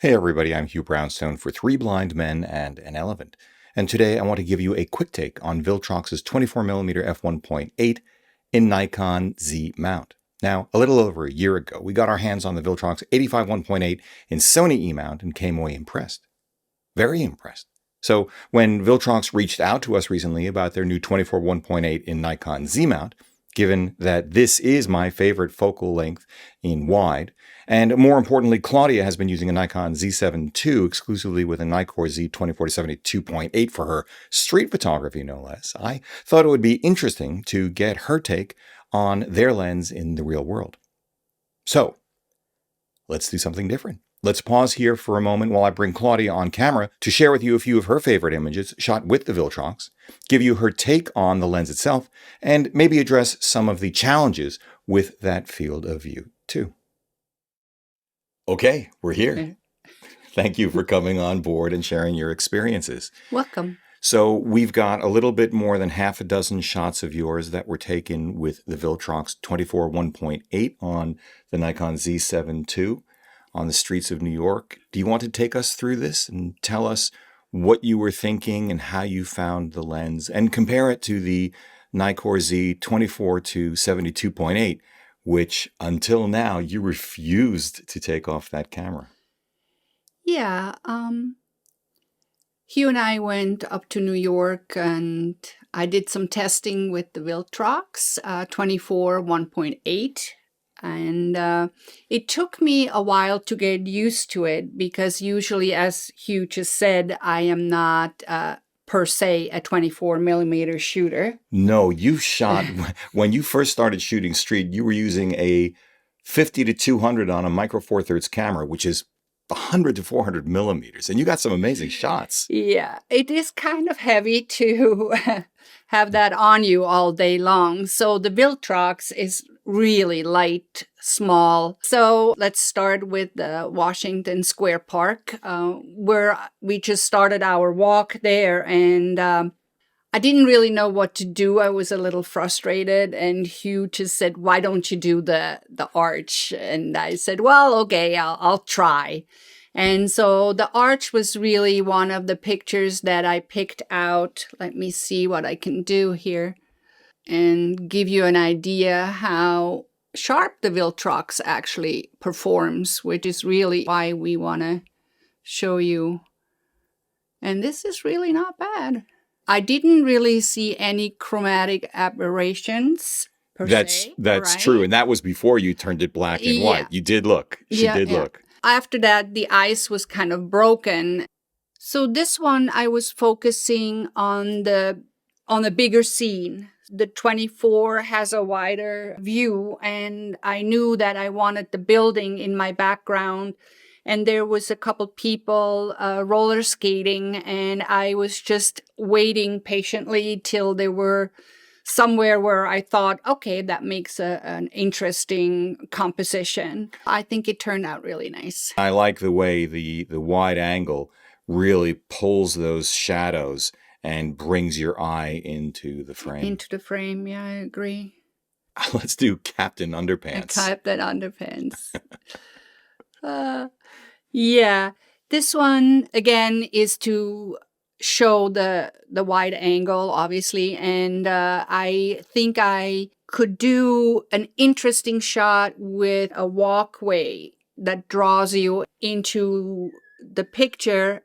Hey everybody, I'm Hugh Brownstone for Three Blind Men and an Elephant. And today I want to give you a quick take on Viltrox's 24mm f1.8 in Nikon Z mount. Now, a little over a year ago, we got our hands on the Viltrox 85 1.8 in Sony E-mount and came away impressed. Very impressed. So when Viltrox reached out to us recently about their new 24 1.8 in Nikon Z mount, given that this is my favorite focal length in wide, and more importantly, Claudia has been using a Nikon Z7 II exclusively with a Nikkor Z24-70 2.8 for her street photography, no less. I thought it would be interesting to get her take on their lens in the real world. So let's do something different. Let's pause here for a moment while I bring Claudia on camera to share with you a few of her favorite images shot with the Viltrox, give you her take on the lens itself, and maybe address some of the challenges with that field of view too. Okay, we're here. Thank you for coming on board and sharing your experiences. Welcome. So we've got a little bit more than half a dozen shots of yours that were taken with the Viltrox 24 1.8 on the Nikon Z7 II on the streets of New York. Do you want to take us through this and tell us what you were thinking and how you found the lens and compare it to the Nikkor Z24-70 2.8, which until now you refused to take off that camera? Yeah, Hugh and I went up to New York and I did some testing with the Viltrox 24 1.8. And it took me a while to get used to it because usually, as Hugh just said, I am not per se a 24mm shooter. No, you shot, when you first started shooting street, you were using a 50 to 200 on a micro four thirds camera, which is 100 to 400 millimeters. And you got some amazing shots. Yeah, it is kind of heavy to have that on you all day long. So the Viltrox is really light, small. So let's start with the Washington Square Park, where we just started our walk there. And I didn't really know what to do. I was a little frustrated. And Hugh just said, why don't you do the arch? And I said, well, okay, I'll try. And so the arch was really one of the pictures that I picked out. Let me see what I can do here and give you an idea how sharp the Viltrox actually performs, which is really why we want to show you. And this is really not bad. I didn't really see any chromatic aberrations per se. That's right? true. And that was before you turned it black and white. You did look. She did look. After that, the ice was kind of broken. So this one, I was focusing on the bigger scene. The 24 has a wider view, and I knew that I wanted the building in my background. And there was a couple people roller skating, and I was just waiting patiently till they were somewhere where I thought, okay, that makes an interesting composition. I think it turned out really nice. I like the way the wide angle really pulls those shadows and brings your eye into the frame. Into the frame, yeah, I agree. Let's do Captain Underpants. Captain Underpants. Yeah, this one, again, is to show the wide angle, obviously, and I think I could do an interesting shot with a walkway that draws you into the picture,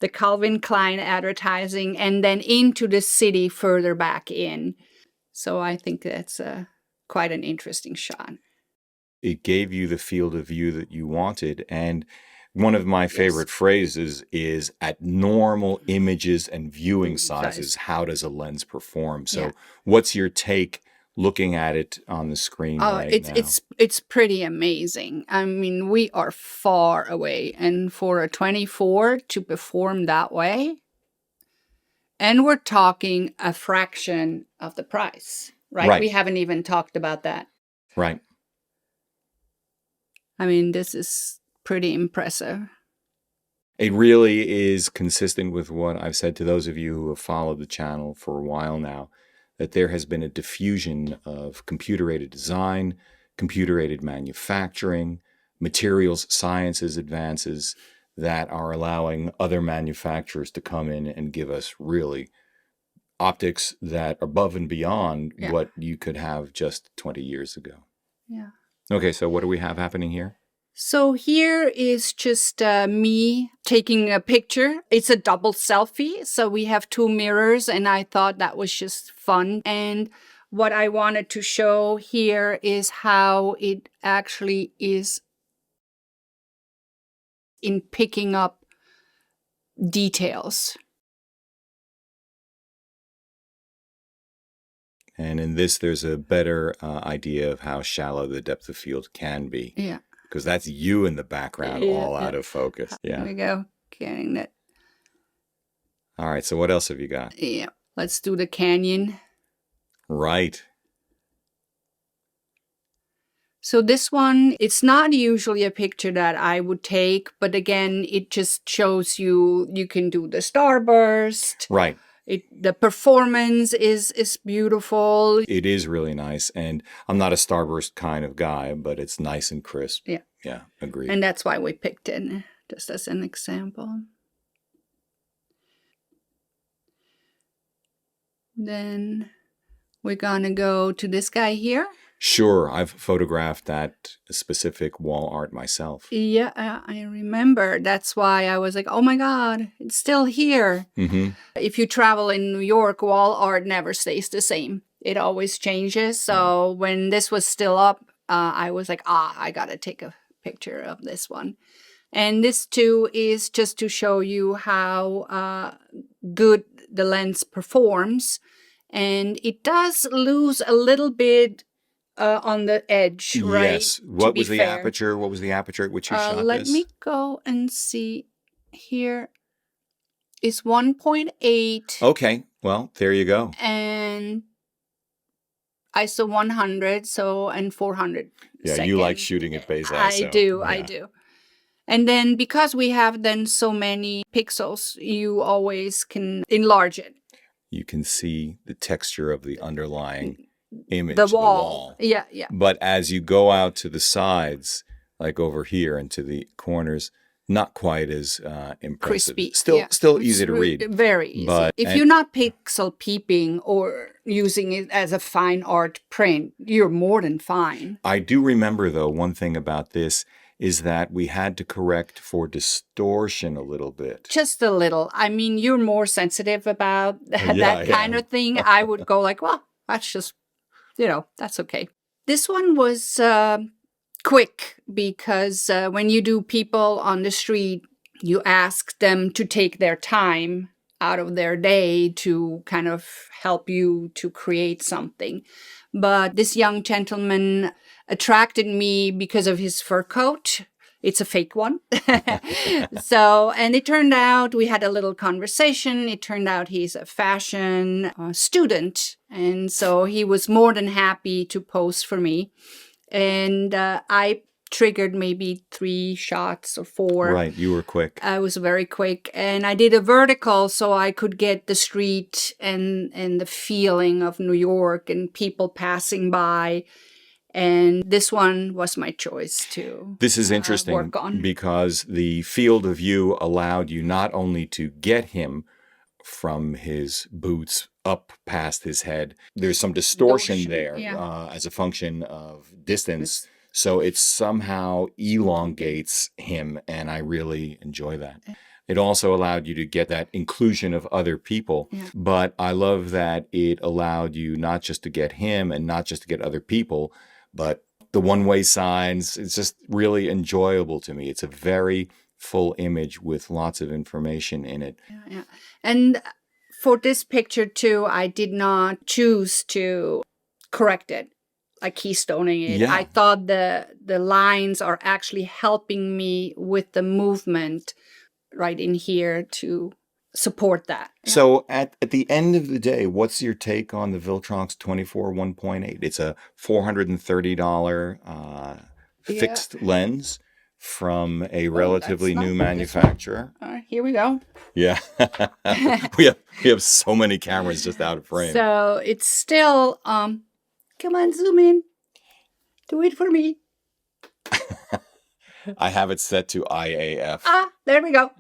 the Calvin Klein advertising, and then into the city further back in. So I think that's quite an interesting shot. It gave you the field of view that you wanted, and one of my favorite phrases is, at normal images and viewing sizes, how does a lens perform? So what's your take looking at it on the screen right now? It's pretty amazing. I mean, we are far away. And for a 24 to perform that way, and we're talking a fraction of the price, right? We haven't even talked about that. Right. I mean, this is pretty impressive. It really is consistent with what I've said to those of you who have followed the channel for a while now, that there has been a diffusion of computer-aided design, computer-aided manufacturing, materials sciences advances that are allowing other manufacturers to come in and give us really optics that are above and beyond what you could have just 20 years ago. Yeah. Okay, so what do we have happening here? So here is just me taking a picture. It's a double selfie. So we have two mirrors, and I thought that was just fun. And what I wanted to show here is how it actually is in picking up details. And in this, there's a better idea of how shallow the depth of field can be. Yeah. Because that's you in the background, all out of focus. Yeah. There we go. Getting that. All right. So what else have you got? Yeah. Let's do the canyon. Right. So this one, it's not usually a picture that I would take, but again, it just shows you can do the starburst. Right. The performance is beautiful. It is really nice. And I'm not a starburst kind of guy, but it's nice and crisp. Yeah. Yeah, agreed. And that's why we picked it, just as an example. Then we're gonna go to this guy here. Sure, I've photographed that specific wall art myself. Yeah, I remember. That's why I was like, oh my God, it's still here. Mm-hmm. If you travel in New York, wall art never stays the same. It always changes. So when this was still up, I was like, I gotta take a picture of this one. And this too is just to show you how good the lens performs. And it does lose a little bit on the edge, right? Yes. What was the aperture? What was the aperture at which you shot this? Let me go and see. Here is 1.8. Okay. Well, there you go. And ISO 100, and 400 Yeah, seconds. you like shooting at base ISO. I do. And then because we have then so many pixels, you always can enlarge it. You can see the texture of the underlying image, the wall. Yeah. But as you go out to the sides, like over here and to the corners, not quite as impressive. Crispy. Still easy to read. Very easy. But if you're not pixel peeping or using it as a fine art print, you're more than fine. I do remember, though, one thing about this is that we had to correct for distortion a little bit. Just a little. I mean, you're more sensitive about that kind of thing. I would go like, well, that's just, that's okay. This one was quick because when you do people on the street, you ask them to take their time out of their day to kind of help you to create something. But this young gentleman attracted me because of his fur coat. It's a fake one. And it turned out we had a little conversation. It turned out he's a fashion student. And so he was more than happy to pose for me. And I triggered maybe 3 shots or 4. Right, you were quick. I was very quick. And I did a vertical so I could get the street and the feeling of New York and people passing by. And this one was my choice to This is interesting work on. Because the field of view allowed you not only to get him from his boots up past his head. There's some distortion there as a function of distance. So it somehow elongates him, and I really enjoy that. It also allowed you to get that inclusion of other people. Yeah. But I love that it allowed you not just to get him and not just to get other people, but the one-way signs. It's just really enjoyable to me. It's a very full image with lots of information in it. Yeah. And for this picture too, I did not choose to correct it, like keystoning it. Yeah. I thought the lines are actually helping me with the movement right in here to support that. Yeah. So at the end of the day, what's your take on the Viltrox 24 1.8? It's a $430 fixed lens from a relatively new manufacturer. Here we go. Yeah. we have so many cameras just out of frame. So it's still, come on, zoom in. Do it for me. I have it set to IAF. Ah, there we go.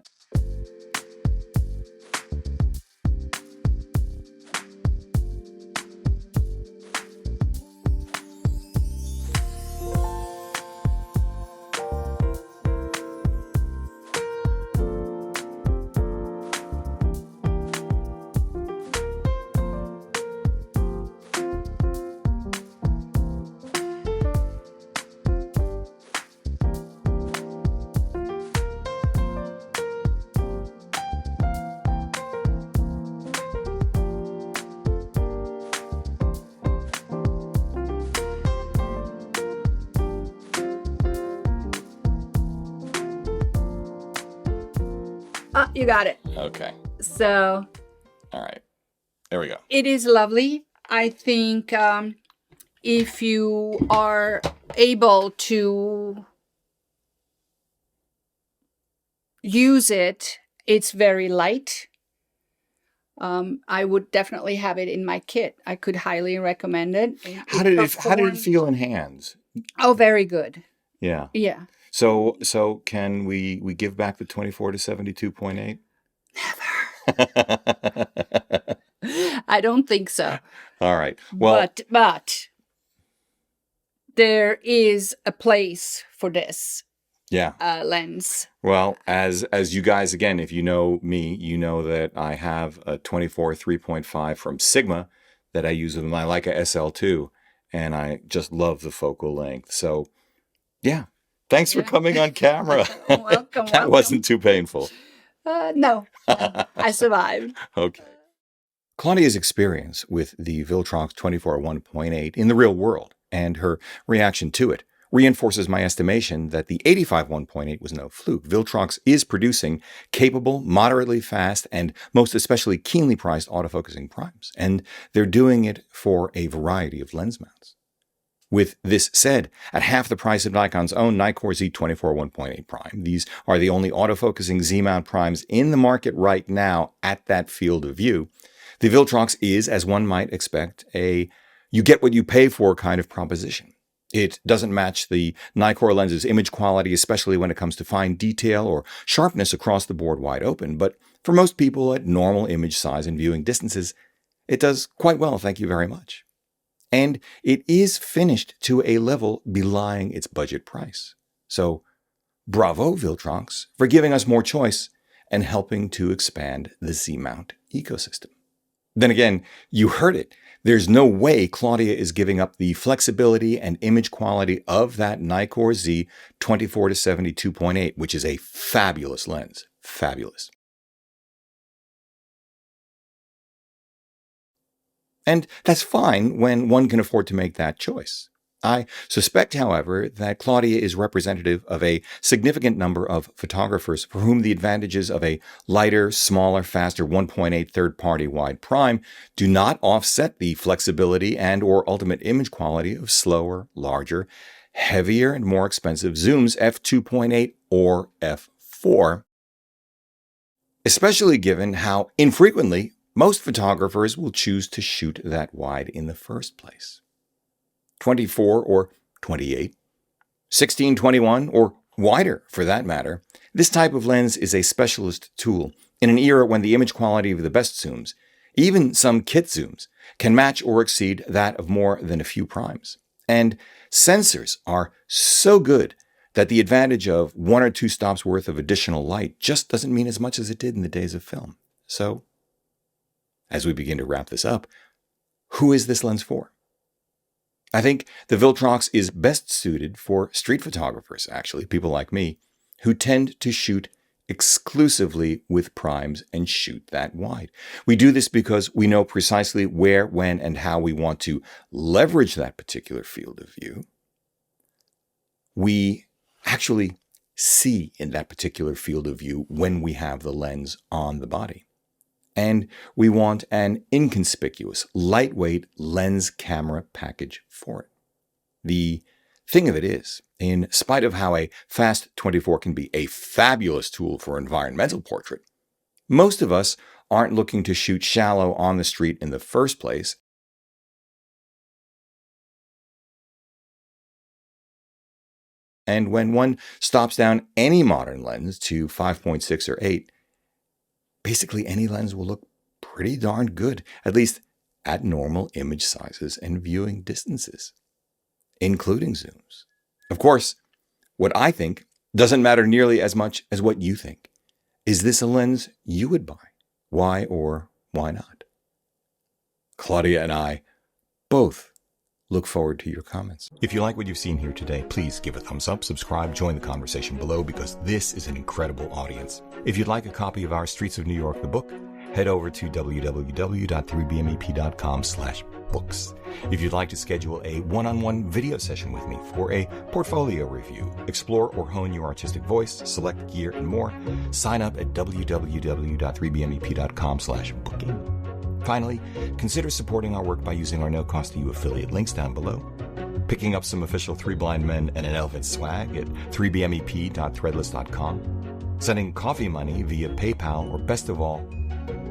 Ah, you got it. Okay. So All right. There we go. it is lovely. I think if you are able to use it, it's very light. I would definitely have it in my kit. I could highly recommend it. How did it feel in hands? Oh, very good. Yeah. Yeah. So can we give back the 24 to 72.8? Never. I don't think so. All right. Well, But there is a place for this yeah. lens. Well, as you guys, again, if you know me, you know that I have a 24 3.5 from Sigma that I use with my Leica SL2, and I just love the focal length. So, yeah. Thanks for coming on camera. Welcome. That wasn't too painful. No, I survived. Okay. Claudia's experience with the Viltrox 24 1.8 in the real world and her reaction to it reinforces my estimation that the 85 1.8 was no fluke. Viltrox is producing capable, moderately fast, and most especially keenly priced autofocusing primes, and they're doing it for a variety of lens mounts. With this said, at half the price of Nikon's own Nikkor Z24 1.8 prime, these are the only autofocusing Z-mount primes in the market right now at that field of view. The Viltrox is, as one might expect, a you get what you pay for kind of proposition. It doesn't match the Nikkor lens's image quality, especially when it comes to fine detail or sharpness across the board wide open, but for most people at normal image size and viewing distances, it does quite well, thank you very much. And it is finished to a level belying its budget price. So, bravo, Viltrox, for giving us more choice and helping to expand the Z-mount ecosystem. Then again, you heard it. There's no way Claudia is giving up the flexibility and image quality of that Nikkor Z 24 to 72.8, which is a fabulous lens. Fabulous. And that's fine when one can afford to make that choice. I suspect, however, that Claudia is representative of a significant number of photographers for whom the advantages of a lighter, smaller, faster 1.8 third-party wide prime do not offset the flexibility and or ultimate image quality of slower, larger, heavier, and more expensive zooms f2.8 or f4, especially given how infrequently most photographers will choose to shoot that wide in the first place. 24 or 28, 16, 21, or wider for that matter, this type of lens is a specialist tool in an era when the image quality of the best zooms, even some kit zooms, can match or exceed that of more than a few primes. And sensors are so good that the advantage of 1 or 2 stops worth of additional light just doesn't mean as much as it did in the days of film. So, as we begin to wrap this up, who is this lens for? I think the Viltrox is best suited for street photographers, actually, people like me, who tend to shoot exclusively with primes and shoot that wide. We do this because we know precisely where, when, and how we want to leverage that particular field of view. We actually see in that particular field of view when we have the lens on the body. And we want an inconspicuous, lightweight lens camera package for it. The thing of it is, in spite of how a fast 24 can be a fabulous tool for environmental portrait, most of us aren't looking to shoot shallow on the street in the first place, And when one stops down any modern lens to 5.6 or 8, basically any lens will look pretty darn good, at least at normal image sizes and viewing distances, including zooms. Of course, what I think doesn't matter nearly as much as what you think. Is this a lens you would buy? Why or why not? Claudia and I both look forward to your comments. If you like what you've seen here today, please give a thumbs up, subscribe, join the conversation below, because this is an incredible audience. If you'd like a copy of our Streets of New York, the book, head over to www.3bmep.com/books. If you'd like to schedule a one-on-one video session with me for a portfolio review, explore or hone your artistic voice, select gear, and more, sign up at www.3bmep.com/booking. Finally, consider supporting our work by using our no-cost-to-you affiliate links down below, picking up some official Three Blind Men and an Elephant swag at 3bmep.threadless.com, sending coffee money via PayPal, or best of all,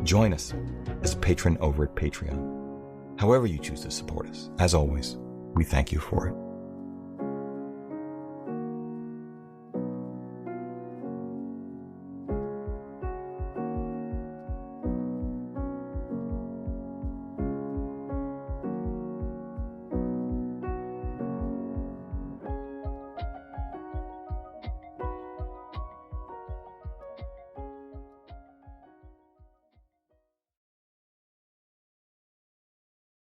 join us as a patron over at Patreon. However you choose to support us, as always, we thank you for it.